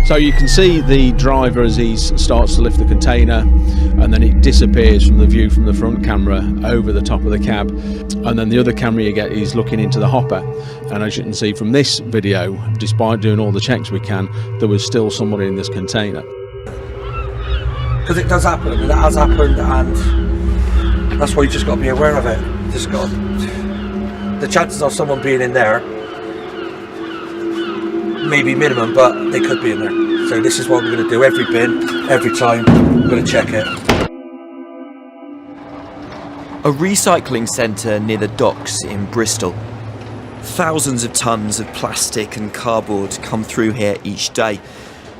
So you can see the driver as he starts to lift the container, and then it disappears from the view from the front camera over the top of the cab, and then the other camera you get is looking into the hopper. And as you can see from this video, despite doing all the checks we can, there was still somebody in this container. Because it does happen, and it has happened, and that's why you just got to be aware of it. You just got the chances of someone being in there maybe minimum, but they could be in there. So this is what we're going to do every bin, every time. We're going to check it. A recycling centre near the docks in Bristol. Thousands of tonnes of plastic and cardboard come through here each day.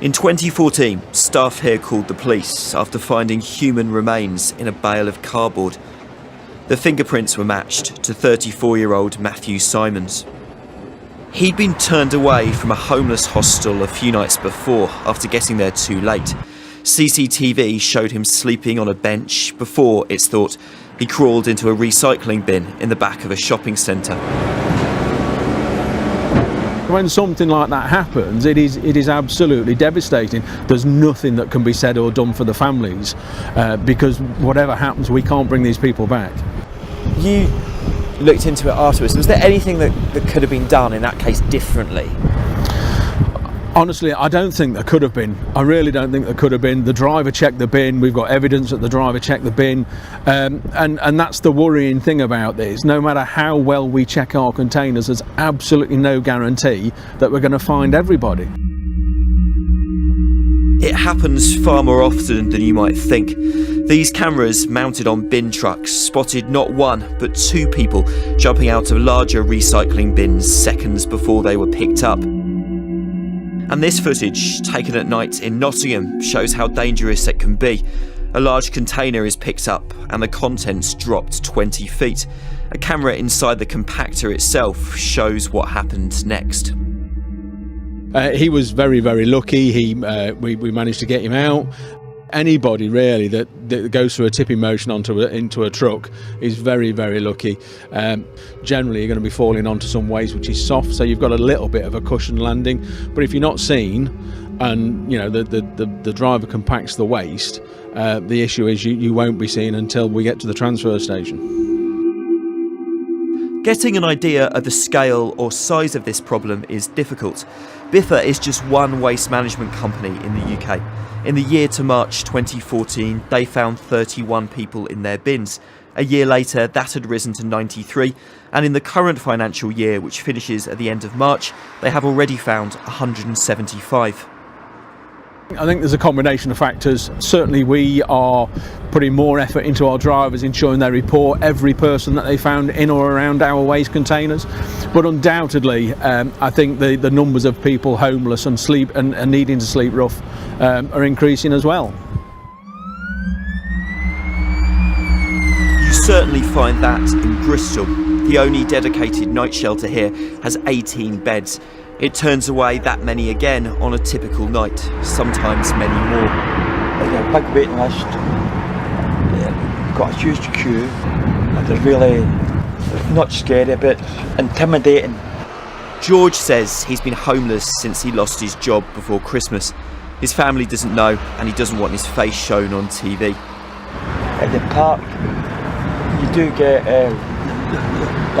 In 2014, staff here called the police after finding human remains in a bale of cardboard. The fingerprints were matched to 34-year-old Matthew Simons. He'd been turned away from a homeless hostel a few nights before after getting there too late. CCTV showed him sleeping on a bench before, it's thought, he crawled into a recycling bin in the back of a shopping centre. When something like that happens, it is absolutely devastating. There's nothing that can be said or done for the families because whatever happens, we can't bring these people back. You looked into it afterwards. Was there anything that could have been done in that case differently? Honestly, I don't think there could have been. I really don't think there could have been. The driver checked the bin. We've got evidence that the driver checked the bin. And that's the worrying thing about this. No matter how well we check our containers, there's absolutely no guarantee that we're going to find everybody. It happens far more often than you might think. These cameras mounted on bin trucks spotted not one but two people jumping out of larger recycling bins seconds before they were picked up. And this footage, taken at night in Nottingham, shows how dangerous it can be. A large container is picked up and the contents dropped 20 feet. A camera inside the compactor itself shows what happened next. He was very, very lucky. We managed to get him out. Anybody really that goes through a tipping motion into a truck is very, very lucky. Generally, you're going to be falling onto some waste which is soft, so you've got a little bit of a cushion landing. But if you're not seen, and you know the driver compacts the waste, the issue is you won't be seen until we get to the transfer station. Getting an idea of the scale or size of this problem is difficult. Biffa is just one waste management company in the UK. In the year to March 2014, they found 31 people in their bins. A year later, that had risen to 93, and in the current financial year, which finishes at the end of March, they have already found 175. I think there's a combination of factors. Certainly we are putting more effort into our drivers, ensuring they report every person that they found in or around our waste containers. But undoubtedly, I think the numbers of people homeless and needing to sleep rough are increasing as well. You certainly find that in Bristol. The only dedicated night shelter here has 18 beds. It turns away that many again on a typical night, sometimes many more. There's a big waiting list, got a huge queue, and they're really not scary but intimidating. George says he's been homeless since he lost his job before Christmas. His family doesn't know and he doesn't want his face shown on TV. At the park, you do get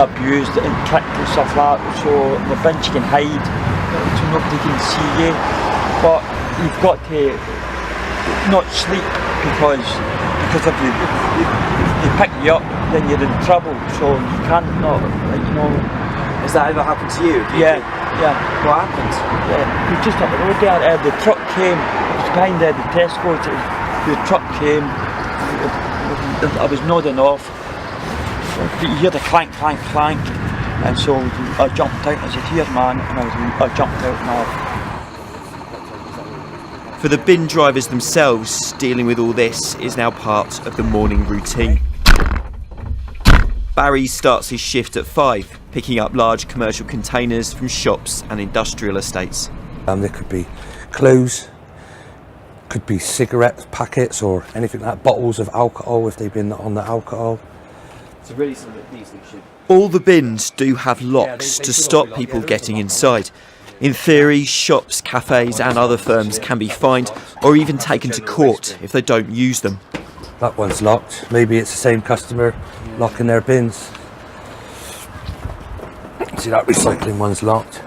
abused and kicked and stuff like that, so the bench can hide so nobody can see you, but you've got to not sleep because if they pick you up then you're in trouble, so you can't not, you know. Has that ever happened to you? Yeah. What happened? We just up the road there, the truck came, it was behind the Tesco's, the truck came, I was nodding off. You hear the clank, clank, clank, and so I jumped out and I said, "Here, man," and I jumped out now. For the bin drivers themselves, dealing with all this is now part of the morning routine. Barry starts his shift at 5, picking up large commercial containers from shops and industrial estates. There could be clothes, could be cigarette packets or anything like that, bottles of alcohol if they've been on the alcohol. So really some of these things should... All the bins do have locks to stop people getting inside. In theory, shops, cafes and other firms can be fined or even taken to court if they don't use them. That one's locked. Maybe it's the same customer locking their bins. See, that recycling one's locked.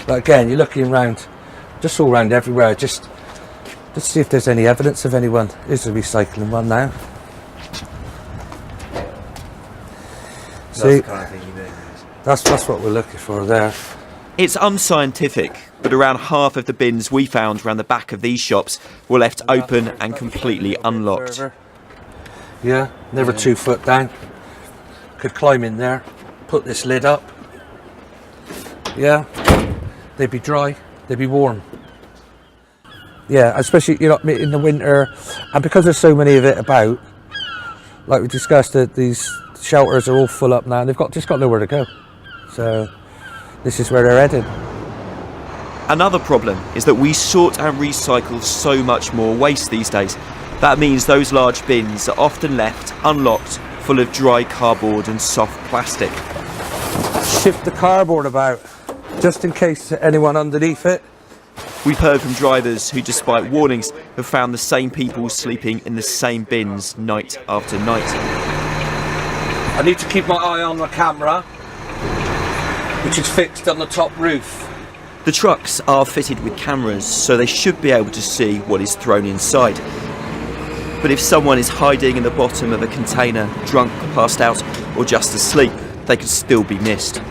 But again, you're looking around, just all around everywhere, just to see if there's any evidence of anyone. Here's a recycling one now. See, that's what we're looking for there. It's unscientific, but around half of the bins we found around the back of these shops were left open and completely unlocked. Yeah, never 2 foot down. Could climb in there, put this lid up. Yeah, they'd be dry, they'd be warm. Yeah, especially in the winter, and because there's so many of it about, like we discussed, that these shelters are all full up now, and they've just got nowhere to go. So this is where they're headed. Another problem is that we sort and recycle so much more waste these days. That means those large bins are often left unlocked, full of dry cardboard and soft plastic. Shift the cardboard about, just in case anyone underneath it. We've heard from drivers who, despite warnings, have found the same people sleeping in the same bins night after night. I need to keep my eye on the camera, which is fixed on the top roof. The trucks are fitted with cameras, so they should be able to see what is thrown inside. But if someone is hiding in the bottom of a container, drunk, passed out, or just asleep, they could still be missed.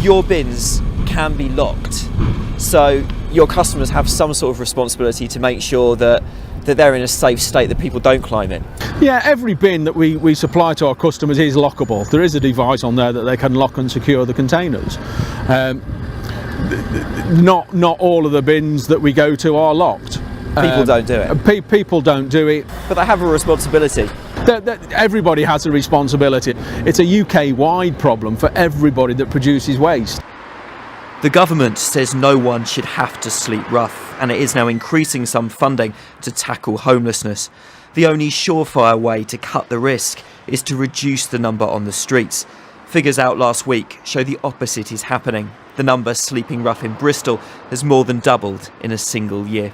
Your bins can be locked, so your customers have some sort of responsibility to make sure that they're in a safe state, that people don't climb in. Yeah, every bin that we supply to our customers is lockable. There is a device on there that they can lock and secure the containers. Not all of the bins that we go to are locked. People don't do it. People don't do it. But they have a responsibility. Everybody has a responsibility. It's a UK-wide problem for everybody that produces waste. The government says no one should have to sleep rough, and it is now increasing some funding to tackle homelessness. The only surefire way to cut the risk is to reduce the number on the streets. Figures out last week show the opposite is happening. The number sleeping rough in Bristol has more than doubled in a single year.